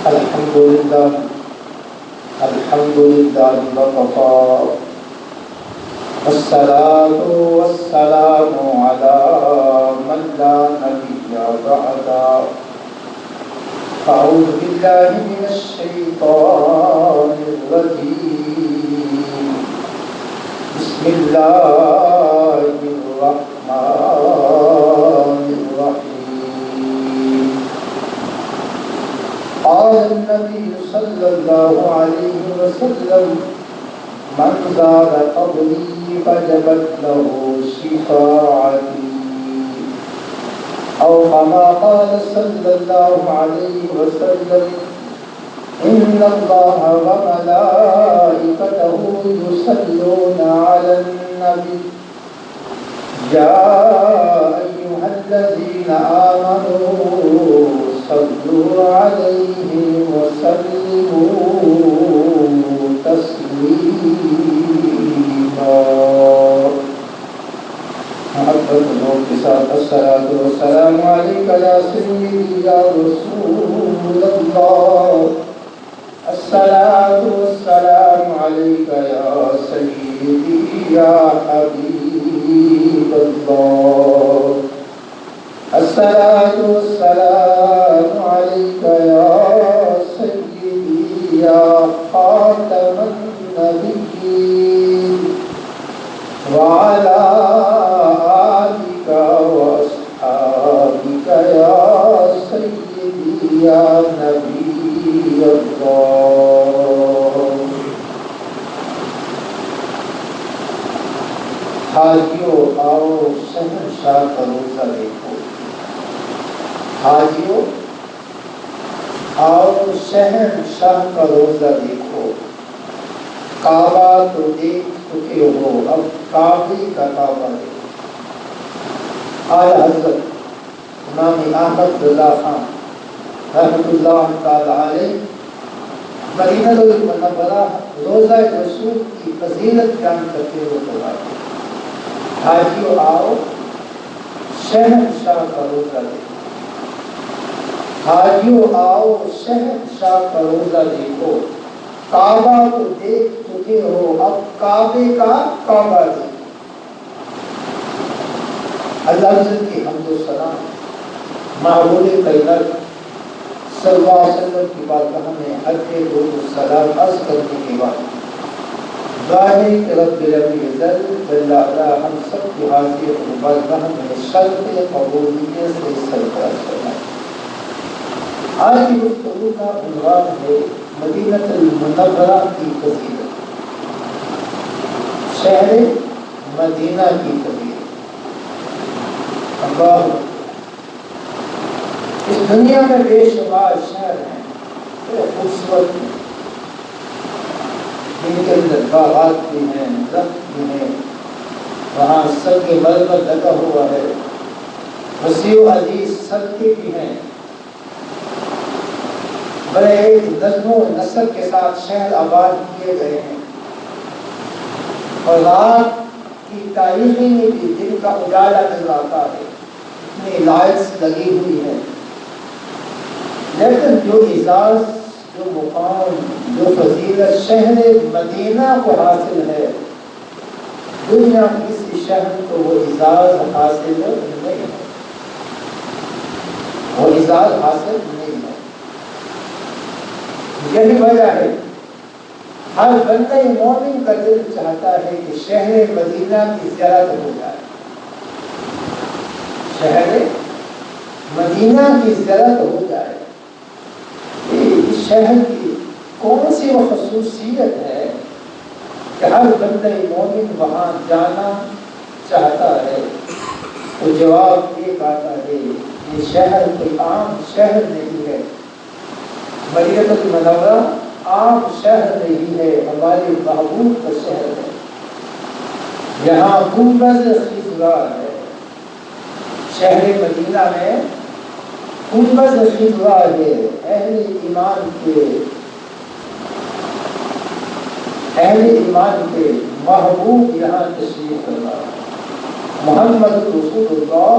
الحمد لله وكفى والصلاة والسلام على من لا نبي بعده. أعوذ بالله من الشيطان الرجيم. بسم الله الرحمن الرحيم. قال النبي صلى الله عليه وسلم: من زار قبري وجبت له شفاعتي. أو كما قال صلى الله عليه وسلم: إن الله وملائكته يصلون على النبي يا أيها الذين آمنوا صلوا عليه وسلموا تسليما. محبت لوگ کے ساتھ الصلاۃ والسلام علیک یا سیدی یا رسول اللہ. الصلاۃ والسلام علیک یا سیدی یا حبیب اللہ. الصلاۃ والسلام علیک یا سیدی یا خاتم النبیین وعلی آلک واصحابک یا سیدی یا نبی اللہ. حاجیوں آؤ شہنشاہ کا روزہ دیکھو. حاجیوں آؤ شہنشاہ کا روزہ دیکھو. کعبہ تو دیکھ چکے ہو، اب کعبے کا کعبہ دیکھو. اعلیٰ حضرت امام احمد رضا خان رحمۃ اللہ تعالی علیہ مدینہ المنورہ روزہ رسول کی فضیلت بیان کرتے ہوئے فرماتے ہیں: حاجیوں آؤ شہنشاہ کا روزہ دیکھو. حاجیوں آؤ شہنشاہ کا روزہ دیکھو. کعبہ کو دیکھ چکے ہو، اب کعبے کا کعبہ دیکھو. اللہ کی حمد و ثنا معبود کائنات صلی اللہ علیہ وسلم کی بارگاہ میں حج درود و سلام عرض کرنے کے بعد ظاہر کہ رب العزت جل وعلا ہم سب کی حاضر بارگاہ میں شرط قبولیت سے سرفراز فرمائے. آج کی گفتگو کا عنوان ہے مدینہ المنورہ کی فضیلت. شہر مدینہ کی فضیلت. اللہ، اس دنیا میں بے شمار شہر ہیں بڑے خوبصورت ہیں، جن کے اندر باغات بھی ہیں، درخت بھی ہیں، وہاں سنگ مرمر لگا ہوا ہے، وسیع و عزیز سڑکیں بھی ہیں، بڑے نظم و نسق کے ساتھ شہر آباد کیے گئے ہیں. اور رات کی تاریخی میں بھی دن کا اجالا نظر آتا ہے، اتنی لائٹس لگی ہوئی ہیں. لیکن جو اعزاز، جو مقام، جو فضیلت شہر مدینہ کو حاصل ہے، دنیا کی کسی شہر کو وہ اعزاز حاصل نہیں ہے. وہ اعزاز حاصل نہیں ہے. یہی وجہ ہے ہر بندہ مومن کا دل چاہتا ہے کہ شہر مدینہ کی زیارت ہو جائے. شہر مدینہ کی زیارت ہو جائے. اس شہر کی کون سی وہ خصوصیت ہے کہ ہر بندہ مومن وہاں جانا چاہتا ہے؟ تو جواب ایک آتا ہے، یہ شہر کوئی عام شہر نہیں ہے. مدینہ المنورہ عام شہر نہیں ہے، ہمارے محبوب کا شہر ہے. یہاں گنبد خضرا ہے. شہر مدینہ میں گنبد خضرا ہے. اہل ایمان کے محبوب یہاں تشریف فرما. محمد رسول اللہ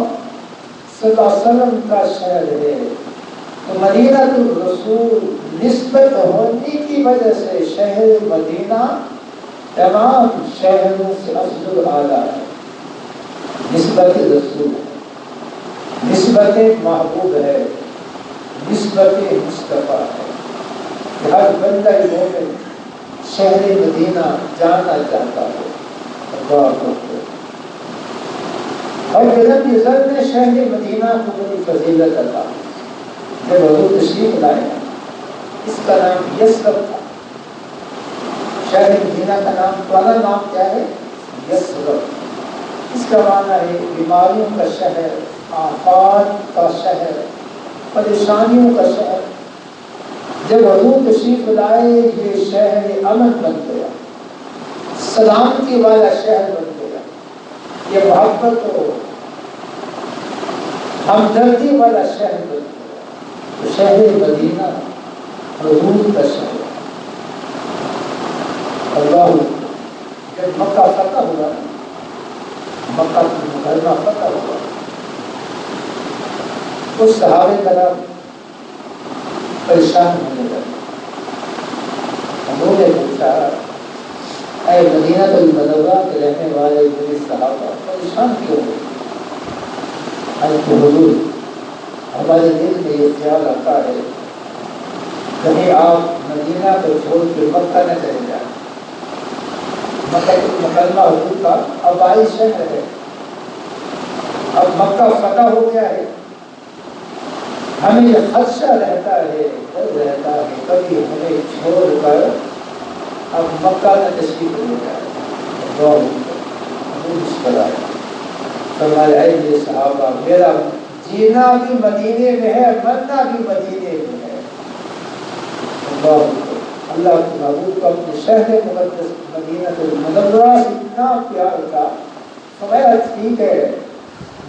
صلی اللہ علیہ وسلم کا شہر ہے. تو مدینہ الرسول نسبت ہونے کی وجہ سے شہر مدینہ تمام شہروں سے افضل اعلیٰ ہے، نسبت رسول ہے، نسبت محبوب ہے، نسبت مصطفیٰ ہے کہ ہر بندہ مومن شہر مدینہ جانا چاہتا ہے۔ اللہ اکبر۔ اور جناب نظر نے شہر مدینہ کو بڑی فضیلت عطا کی۔ جب حضور تشریف لائے اس کا نام یثرب تھا، شہر مدینہ کا نام والا نام کیا ہے؟ یثرب۔ اس کا معنی ہے بیماریوں کا شہر، آفات کا شہر، پریشانیوں کا شہر۔ جب حضور تشریف لائے یہ شہر امن بن گیا، سلامتی والا شہر بن گیا، یہ محبت و ہمدردی والا شہر بن گیا۔ تو شہر مدینہ حضور کا شہر۔ اللہ جب مکہ فتح ہوا، مکہ مکرمہ فتح ہوا، اس صحابہ کرام پریشان ہونے لگے۔ انہوں نے پوچھا اے مدینہ المنورہ کے رہنے والے میرے صحابہ پریشان کیوں ہوئے؟ حضور ہمارے دل میں یہ خیال آتا ہے کہیں آپ مدینہ کو چھوڑ کے مکہ نہ چلے جائیں۔ مکہ مکرمہ حضور کا آبائی شہر ہے، اب مکہ فتح ہو گیا ہے، ہمیں یہ خدشہ رہتا ہے، ڈر رہتا ہے کبھی ہمیں چھوڑ کر اب مکہ نہ تشریف لے جائے۔ فرمایا اے میرے صحابہ میرا جینا بھی مدینے میں ہے، مرنا بھی مدینے میں ہے۔ اللہ کے محبوب کو اپنے شہر مقدس مدینہ المنورہ سے اتنا پیار تھا، فرمایا ٹھیک ہے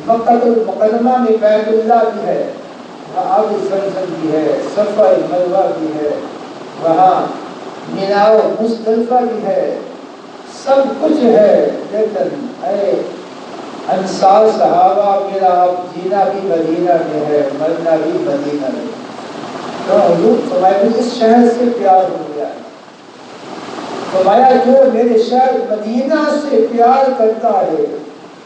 مکہ المکرمہ میں بیت اللہ بھی ہے، وہاں آب زمزم بھی ہے، صفا مروہ بھی ہے، وہاں مینا و مزدلفہ بھی ہے، سب کچھ ہے، لیکن اے انصار صحابہ میرا اب جینا بھی مدینہ میں ہے، مرنا بھی مدینہ میں۔ تو حضور فرمایا اس شہر سے پیار ہو گیا ہے۔ فرمایا جو میرے شہر مدینہ سے پیار کرتا ہے،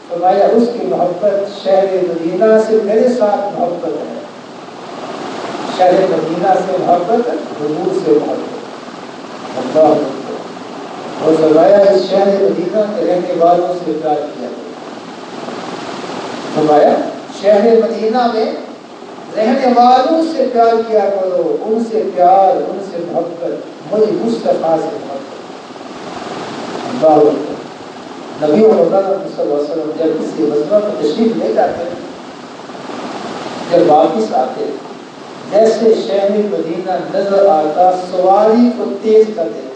فرمایا اس کی محبت شہر مدینہ سے میرے ساتھ محبت ہے، شہر مدینہ سے محبت، حضور سے محبت۔ اللہ اکبر۔ اور فرمایا اس شہر مدینہ کے رہنے والوں سے پیار کیا گیا۔ فرمایا شہر مدینہ میں رہنے والوں سے پیار کیا کرو، ان سے پیار، ان سے محبت، مجھے مصطفیٰ سے محبت۔ اللہ اکبر۔ نبی محمد صلی اللہ علیہ وسلم جب کسی غزوہ میں تشریف لے جاتے، جب واپس آتے، جیسے شہر مدینہ نظر آتا سواری کو تیز کر دیتے،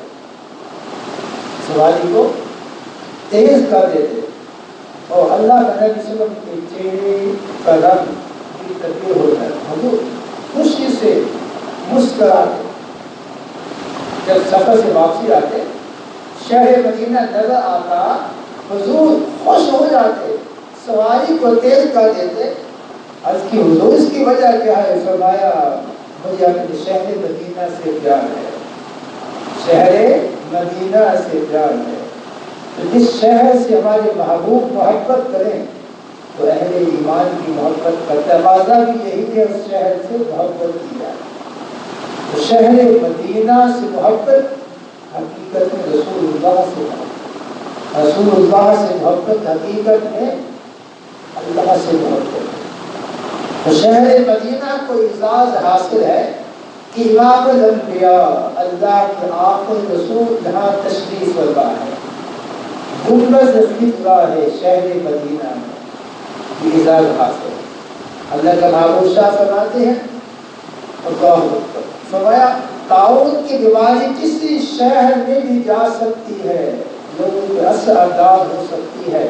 سواری کو تیز کر دیتے، اور اللہ کا نبی صلی اللہ علیہ وسلم کے چہرے کا رنگ بھی تبدیل ہو جاتا، حضور خوشی سے مسکراتے۔ جب سفر سے واپسی آتے، شہر مدینہ نظر آتا، حضور خوش ہو جاتے، سواری کو تیز کر دیتے۔ عرض کی حضور اس کی وجہ کیا ہے؟ فرمایا مجھے اپنے شہر مدینہ سے پیار ہے، شہر مدینہ سے پیار ہے۔ تو جس شہر سے ہمارے محبوب محبت کریں تو اہل ایمان کی محبت کا تقاضا بھی یہی ہے، اس شہر سے محبت کی جائے۔ تو شہر مدینہ سے محبت حقیقت میں رسول اللہ سے محبت، رسول اللہ سے محبت حقیقت میں اللہ سے محبت۔ تو شہر مدینہ کو اعزاز حاصل ہے کہ امام الانبیاء اللہ کے آخری رسول یہاں تشریف فرما ہے، گنبد خضرا ہے شہر مدینہ میں، یہ اعزاز حاصل ہے۔ اللہ کا محبوب شاہ فرماتے ہیں اللہ اکبر، فرمایا طاعون کی بیماری کسی شہر میں بھی جا سکتی ہے، لوگوں کے اثر انداز ہو سکتی ہے،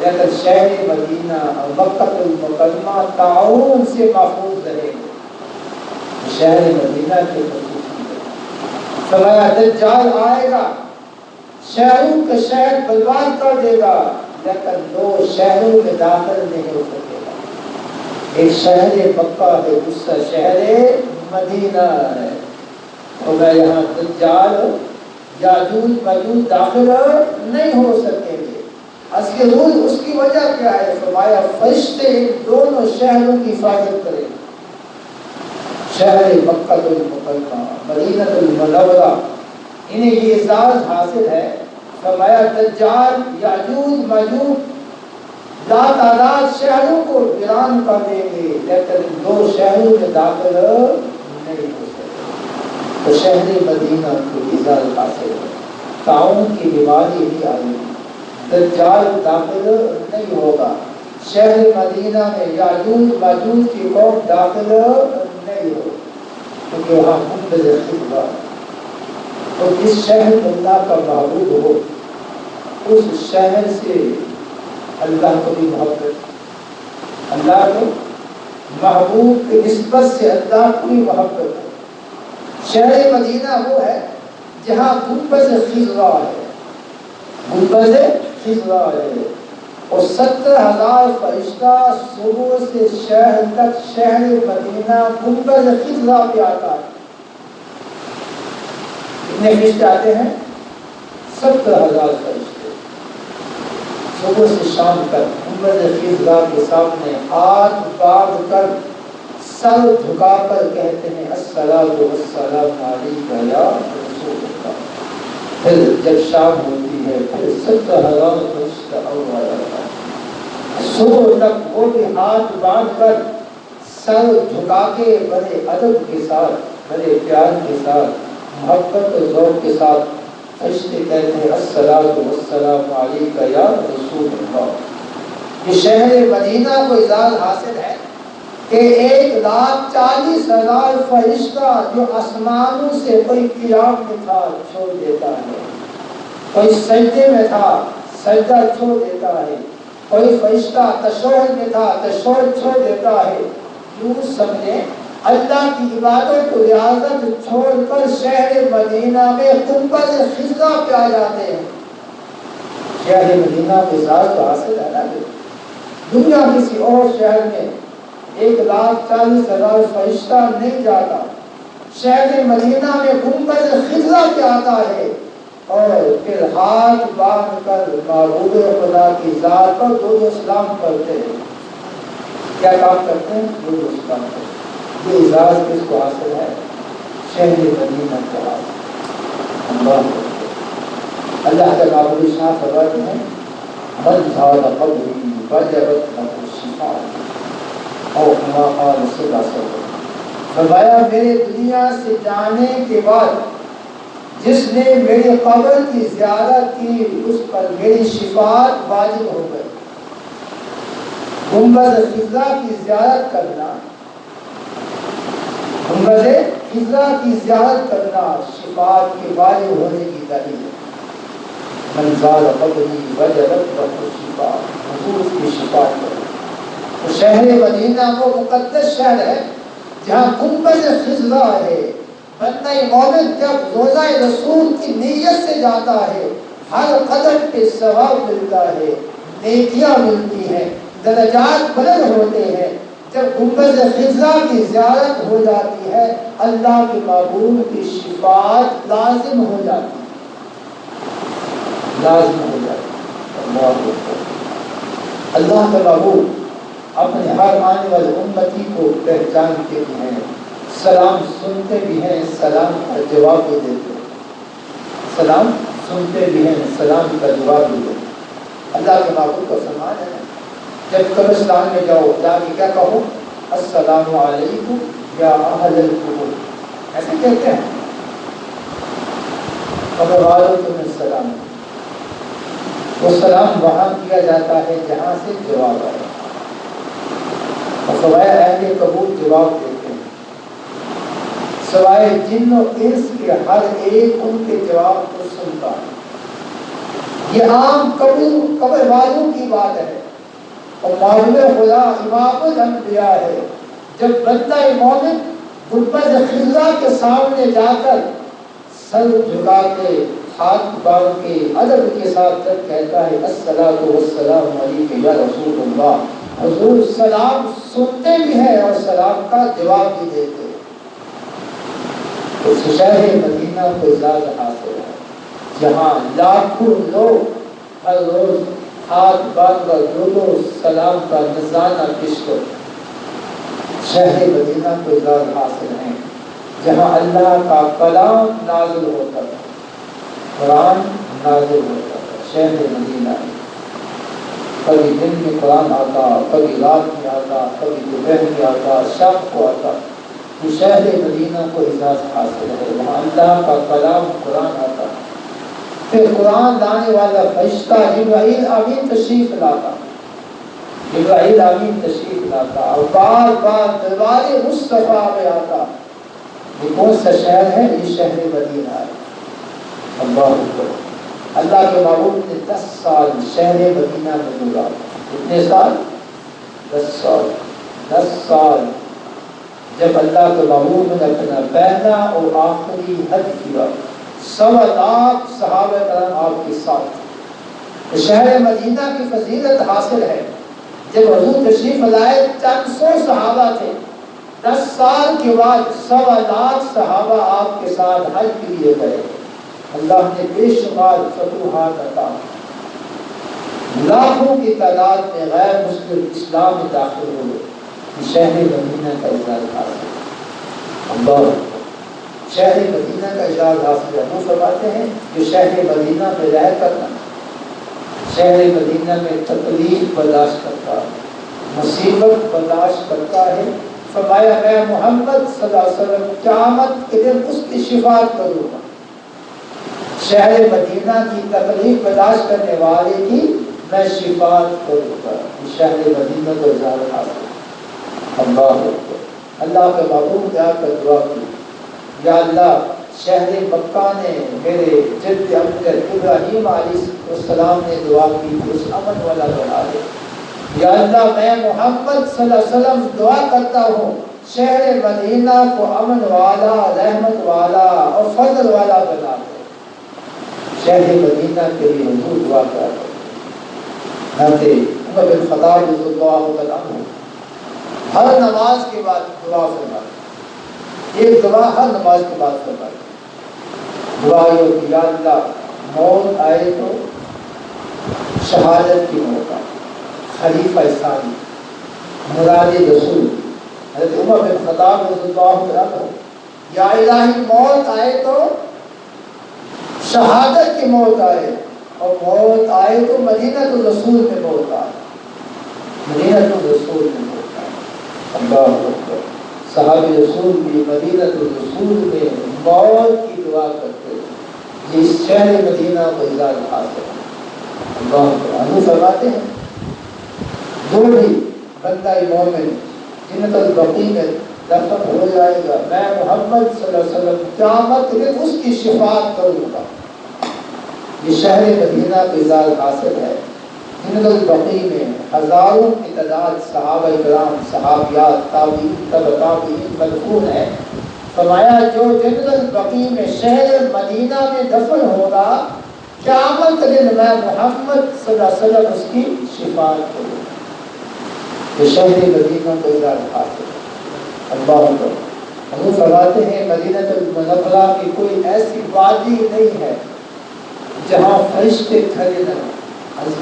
لیکن شہر مدینہ اور مکہ المکرمہ طاعون سے محفوظ رہے گا۔ شہر مدینہ کے خصوصیت، فرمایا دجال آئے گا، شہروں کے شہر برباد کر دے گا، لیکن دو شہروں میں داخل نہیں ہو سکے گا۔ ایک شہر مکہ ہے، دوسرا شہر مدینہ ہے، اور میں یہاں دجال یاجوج ماجوج داخل نہیں ہو سکیں گے۔ اس کے روز اس کی وجہ کیا ہے؟ فرمایا فرشتے ان دونوں شہروں کی حفاظت کریں، شہر مکہ المکرمہ مدینہ المنورہ، انہیں یہ اعزاز حاصل ہے۔ فرمایا دجال یاجوج ماجوج لاتعداد شہروں کو ویران کر دیں گے، لیکن دو شہروں میں داخل نہیں ہو سکتے۔ تو شہر مدینہ کو اعزاز حاصل ہے، طاعون کی بیماری بھی آئی، دجال داخل نہیں ہوگا، شہر مدینہ میں یاجوج ماجوج کی قوم داخل نہیں ہوگی، کیونکہ وہاں گنبد خضرا۔ تو جس شہر میں اللہ کا معبود ہو اس شہر سے اللہ کو بھی محبت، اللہ کو محبوب کی نسبت سے اللہ کو بھی محبت ہے۔ شہر مدینہ وہ ہے جہاں گنبد خضرا ہے، گنبد خضرا ہے، اور 70,000 فرشتہ صبح سے شہر تک شہر مدینہ گنبد خضرا پہ آتا ہے۔ کتنے فرشتے آتے ہیں؟ 70,000 فرشتے صبح سے شام تک گنبد خضرا کے سامنے ہاتھ باندھ کر سر جھکا کر کہتے ہیں الصلاۃ والسلام علیک یا رسول اللہ۔ پھر جب شام ہوتی ہے پھر 70,000 فرشتہ اور آ جاتا ہے، صبح تک وہ بھی ہاتھ باندھ کر سر جھکا کے بڑے ادب کے ساتھ، بڑے پیار کے ساتھ، محبت اور ذوق کے ساتھ فرشتے کہتے ہیں الصلاۃ والسلام علیک یا رسول اللہ۔ یہ شہر مدینہ کو اعزاز حاصل ہے کہ 1,40,000 فرشتہ جو آسمانوں سے کوئی قیام میں تھا چھوڑ دیتا ہے، کوئی سجدے میں تھا سجدہ چھوڑ دیتا ہے، کوئی فرشتہ تشہد میں تھا تشہد چھوڑ دیتا ہے، یوں سمجھیں اللہ کی عبادت و ریاضت چھوڑ کر شہر مدینہ میں گنبد خضرا پہ آ جاتے ہیں۔ شہر مدینہ کے اعزاز تو حاصل ہے نا، دنیا کسی اور شہر میں 1,40,000 فرشتہ نہیں جاتا، شہر مدینہ میں گنبد خضرا پہ آتا ہے، اور پھر ہاتھ باندھ کر معبود خدا کی ذات پر درود و سلام پڑھتے ہیں۔ کیا کام کرتے ہیں؟ درود و سلام کرتے ہیں۔ یہ اعزاز کس کو حاصل ہے؟ شہر مدینہ کو حاصل۔ اللہ کے معبود شاہ فرماتے ہیں من زار قبری وجبت له الشفاء، اور ما قال صلی اللہ علیہ وسلم، فرمایا میرے دنیا سے جانے کے بعد جس نے میری قبر کی زیارت کی اس پر میری شفاعت واجب ہو گئی۔ گنبد خضرا کی زیارت کرنا، گنبد خضرا کی زیارت کرنا شفاعت کے واجب ہونے کی دلیل ہے۔ من زار قبری وجبت له الشفاء، حضور اس کی شفاعت کرے۔ تو شہر مدینہ وہ مقدس شہر ہے جہاں گنبد خضرا ہے۔ بندہ مومن جب روضہ رسول کی نیت سے جاتا ہے ہر قدم پہ ثواب ملتا ہے، نیکیاں ملتی ہیں، درجات بلند ہوتے ہیں۔ جب گنبد خضرا کی زیارت ہو جاتی ہے اللہ کے معبود کی شفاعت لازم ہو جاتی ہے، لازم ہو جاتی ہے۔ اللہ کا معبود اپنے ہر آنے والے امتی کو پہچانتے بھی ہیں، سلام سنتے بھی ہیں، سلام کا جواب بھی دیتے ہیں، سلام سنتے بھی ہیں، سلام کا جواب بھی دیتے ہیں۔ اللہ کے معبود کا فرمان ہے جب قبرستان میں جاؤ جا کے کیا کہو؟ السلام علیکم یا اہل القبور، ایسے کہتے ہیں، قبر والوں تمہیں سلام۔ وہ سلام وہاں کیا جاتا ہے جہاں سے جواب آئے، اور سوائے اہل قبول جواب دیتے ہیں، سوائے جن و انس کے ہر ایک ان کے جواب کو سنتا ہے۔ یہ عام قبر والوں کی بات ہے، اور معلوم خدا امام الانبیاء ہے۔ جب بندہ مومن گنبد خضرا کے سامنے جا کر سر جھکا کے ہاتھ باندھ کے ادب کے ساتھ جب کہتا ہے الصلاۃ والسلام علیک یا رسول اللہ، حضور سلام سنتے بھی ہیں اور سلام کا جواب بھی دیتے ہیں۔ تو شہر مدینہ کو اعزاز حاصل ہے جہاں لاکھوں لوگ ہر روز ہاتھ باندھ کر درود و سلام کا نذرانہ پیش کرتے ہیں۔ شہر مدینہ کو اعزاز حاصل ہے جہاں اللہ کا کلام نازل ہوتا ہے، قرآن نازل ہوتا ہے۔ شہر مدینہ کبھی دن میں قرآن آتا، کبھی رات میں آتا، کبھی دوپہر میں آتا، شام کو آتا۔ یہ شہر مدینہ کو اعزاز حاصل ہے، وہاں اللہ کا کلام قرآن آتا۔ پھر قرآن لانے والا فرشتہ جبرائیل امین تشریف لاتا، جبرائیل امین تشریف لاتا اور بار بار دربار مصطفیٰ میں آتا۔ یہ کون سا شہر ہے؟ یہ شہر مدینہ ہے۔ اللہ اکبر۔ اللہ کے محبوب نے 10 سال شہر مدینہ میں گزارا۔ کتنے سال؟ 10 سال۔ 10 سال جب اللہ کے محبوب نے اپنا پہلا اور آخری حج کیا، 1.25 لاکھ صحابہ کرام آپ کے ساتھ۔ شہر مدینہ کی فضیلت حاصل ہے، جب حضور تشریف لائے چند سو صحابہ تھے، 10 سال کے بعد 1.25 لاکھ صحابہ آپ کے ساتھ حج کے لیے گئے۔ اللہ نے بے شمار فتوحات عطا، لاکھوں کی تعداد میں غیر مسلم اسلام میں داخل ہوئے۔ شہر مدینہ کا اعزاز حاصل ہے۔ اللہ شہر مدینہ کا اعزاز حاصل ہے۔ وہ فرماتے ہیں کہ شہر مدینہ میں رہ کرنا، شہر مدینہ میں تکلیف برداشت کرتا ہے، مصیبت برداشت کرتا ہے۔ فرمایا میں محمد صلی اللہ علیہ وسلم قیامت کے دن اس کی شفاعت کروں گا۔ شہر مدینہ کی تکلیف برداشت کرنے والے کی میں شفاعت کروں گا۔ شہر مدینہ کو اعزاز حاصل ہے۔ اللہ کے محبوب نے آ کر دعا کی، یا اللہ شہر مکہ نے میرے جد امجد ابراہیم علیہ السلام نے دعا کی کہ اس امن والا بنا دے۔ یا اللہ میں محمد صلی اللہ علیہ وسلم دعا کرتا ہوں شہر مدینہ کو امن والا، رحمت والا اور فضل والا بنا دے۔ شہر مدینہ کے لیے حضور دعا کرتے ہیں۔ حضرت عمر بن خطاب رضی اللہ عنہ ہر نماز کے بعد دعا فرماتے، ایک دعا ہر نماز کے بعد فرماتے۔ دعا یہ ہوتی ہے، یا اللہ موت آئے تو شہادت کی موت آئے، خلیفہ ثانی، مراد رسول۔ حضرت عمر بن خطاب رضی اللہ عنہ، یا الہی موت آئے تو شہادت کی موت آئے، اور موت آئے تو مدینہ الرسول میں موت آئے، مدینہ الرسول میں موت آئے۔ اللہ اکبر۔ صحابہ رسول بھی مدینہ الرسول میں موت کی دعا کرتے تھے۔ یہ شہر مدینہ کو اعزاز حاصل ہے۔ اللہ اکبر۔ حضور فرماتے ہیں جو بھی بندہ مومن جنت البقیع میں دفن ہو جائے گا، میں محمد صلی اللہ علیہ وسلم قیامت میں اس کی شفاعت کروں گا۔ یہ شہر مدینہ کو اعزاز حاصل ہے۔ جنت البقیع میں ہزاروں کی تعداد صحابہ کرام، صحابیات، تابعین، تبع تابعین مدفون ہے۔ فرمایا جو جنت البقیع میں شہر مدینہ میں دفن ہوگا، قیامت کے دن میں محمد صلی اللہ علیہ وسلم اس کی شفاعت کروں گا۔ یہ شہر مدینہ کو اعزاز حاصل ہے۔ اللہ اکبر۔ حضور فرماتے ہیں مدینہ المنورہ کی کوئی ایسی وادی نہیں ہے جہاں فرشتے کھڑے نہ ہوں۔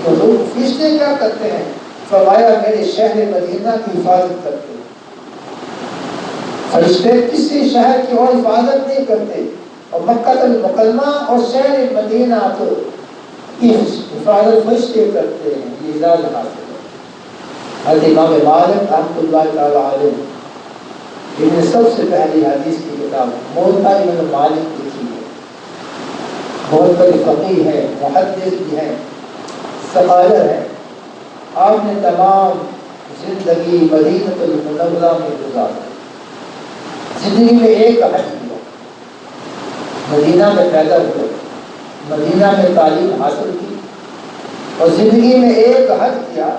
حضور فرشتے کیا کرتے ہیں؟ فرمایا میرے شہر مدینہ کی حفاظت کرتے ہیں۔ فرشتے کسی شہر کی اور حفاظت نہیں کرتے، اور مکہ المکرمہ اور شہر مدینہ کی حفاظت فرشتے کرتے ہیں۔ یہ اعزاز حاصل ہے۔ حضرت امام مالک رحمۃ اللہ تعالی علیہ جن نے سب سے پہلی حدیث کی کتاب موطا ابن مالک لکھی ہے، بہت بڑے فقیہ ہے، محدث بھی ہے، سکالر ہے۔ آپ نے تمام زندگی مدینہ المنورہ میں گزاری، زندگی میں ایک حج کیا، مدینہ میں پیدا ہوئے، مدینہ میں تعلیم حاصل کی، اور زندگی میں ایک حج کیا۔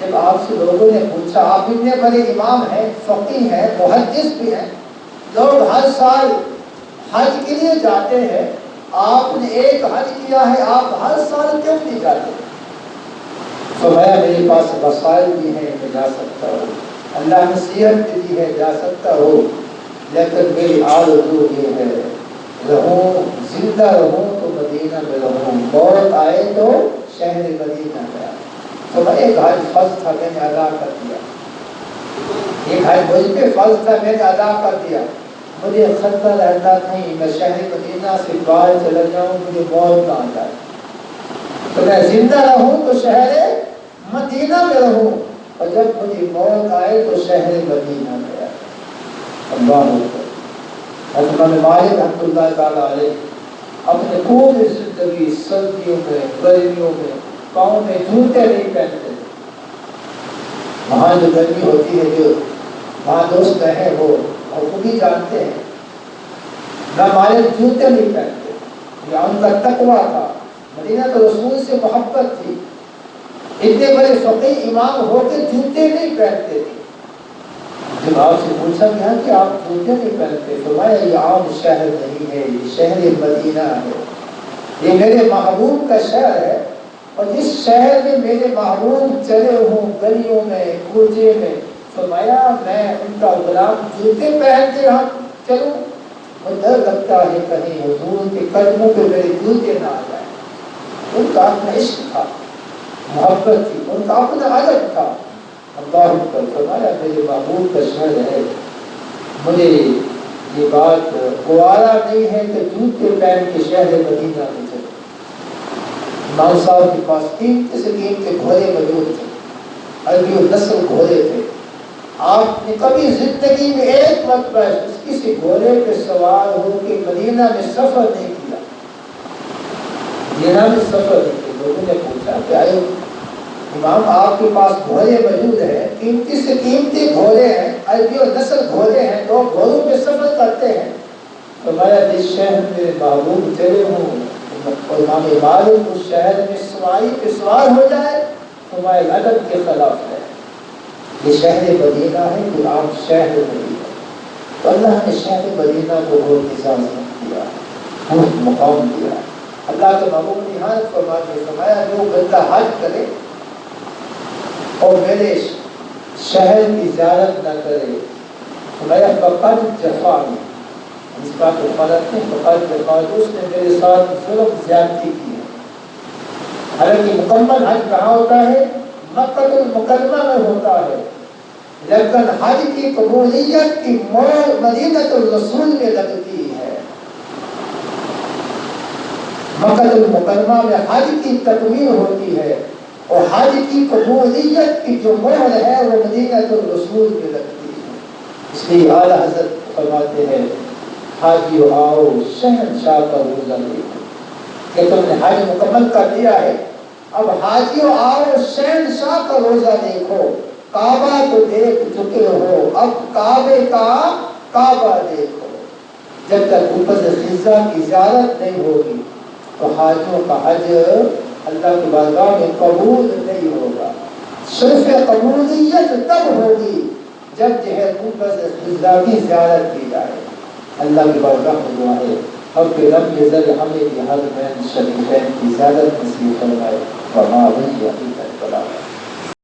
جب آپ سے لوگوں نے پوچھا، آپ اتنے بڑے امام ہیں، فقیہ ہیں، محدث بھی ہیں، لوگ ہر سال حج کے لیے جاتے ہیں، آپ نے ایک حج کیا ہے، آپ ہر سال کیوں نہیں جاتے؟ فرمایا میرے پاس وسائل بھی ہیں میں جا سکتا ہوں، اللہ نے صحت دی ہے جا سکتا ہوں، لیکن میری آرزو یہ ہے رہوں زندہ رہوں تو مدینہ میں رہوں، موت آئے تو شہر مدینہ میں آئے۔ تو ایک حج فرض تھا میں نے ادا کر دیا، ایک حج مجھ پہ فرض تھا میں نے ادا کر دیا، مجھے خطرہ رہتا نہیں میں شہر مدینہ سے باہر چلا جاؤں مجھے موت نہ آ جائے، تو میں زندہ رہوں تو شہر مدینہ میں رہوں، اور جب مجھے موت آئے تو شہر مدینہ میں آئے۔ اللہ اکبر۔ امام مالک رحمۃ اللہ تعالیٰ علیہ اپنے پوری زندگی سردیوں میں گرمیوں میں پاؤں میں جوتے نہیں پہنتے تھے، وہاں جو گرمی ہوتی ہے جو وہاں دوست ہیں وہ اور خود ہی جانتے ہیں، نہ مالک جوتے نہیں پہنتے، یہ ان کا تقویٰ تھا، مدینہ تو رسول سے محبت تھی، اتنے بڑے فقیہ امام ہو کے جوتے نہیں پہنتے تھے۔ جب آپ سے پوچھا گیا کہ آپ جوتے نہیں پہنتے، فرمایا یہ عام شہر نہیں ہے، یہ شہر مدینہ ہے، یہ میرے محبوب کا شہر ہے، اور جس شہر میں میرے محبوب چلے ہوں گلیوں میں کوچے میں، فرمایا میں ان کا غلام جوتے پہنتے ہم چلوں، اور ڈر لگتا ہے کہیں حضور کے قدموں پہ میرے جوتے نہ آ جائیں۔ ان کا اپنا عشق تھا، محبت تھی، ان کا اپنا ادب تھا۔ اللہ اکبر۔ فرمایا میرے محبوب کا شہر ہے، مجھے یہ بات گوارا نہیں ہے کہ جوتے پہن کے شہر مدینہ میں چلے۔ امام صاحب کے پاس قیمتی سے قیمتی گھوڑے موجود تھے، عربی النسل گھوڑے تھے، آپ نے کبھی زندگی میں ایک مرتبہ کسی گھوڑے پہ سوار ہو کے مدینہ میں سفر نہیں کیا، مدینہ میں سفر نہیں کیا۔ لوگوں نے پوچھا کہ آئے امام آپ کے پاس گھوڑے موجود ہیں، قیمتی سے قیمتی گھوڑے ہیں، عربی اور نسل گھوڑے ہیں، تو گھوڑوں پہ سفر کرتے ہیں۔ فرمایا جس شہر میں محبوب چلے ہوں اور امام مالک اس شہر میں سواری پہ سوار ہو جائے، فرمایا ادب کے خلاف ہے، یہ شہر مدینہ ہے، یہ عام شہر نہیں ہے۔ تو اللہ نے شہر مدینہ کو بہت اجازت دیا، بہت مقام دیا۔ اللہ کے محبوب نے نہایت فرمایا جو بندہ حج کرے اور میرے شہر کی زیارت نہ کرے، فرمایا فقط جفانی، اس کا تو فرق نہیں، فقط جفانی، اس نے میرے ساتھ ظلم زیادتی کی ہے۔ حالانکہ مکمل حج کہاں ہوتا ہے؟ مکہ المکرمہ میں ہوتا ہے، لیکن حج کی قبولیت کی مور مدینہ الرسول میں لگتی ہے۔ مکہ المکرمہ میں حج کی تکمیل ہوتی ہے، اور حج کی قبولیت کی جو مہر ہے وہ مدینہ الرسول میں لگتی ہے۔ اس لیے اعلیٰ حضرت فرماتے ہیں حاجیو آؤ شہنشاہ کا روزہ دیکھو، کہ تم نے حج مکمل کر دیا ہے، اب حاجیو آؤ شہنشاہ کا روزہ دیکھو، کعبہ تو دیکھ چکے ہو، اب کعبے کا کعبہ دیکھو۔ جب تک اوپر خزہ کی زیارت نہیں ہوگی تو حاجیوں کا حج اللہ کی بارگاہ میں قبول نہیں ہوگا۔ صرف قبولیت تب ہوگی جب جو ہے اوپر خزہ کی زیارت کی جائے۔ اللہ کی بارگاہ میں دعا ہے اب کہ رب ہمیں یہ حرمین شریفین کی زیارت نصیب فرمائے۔ وما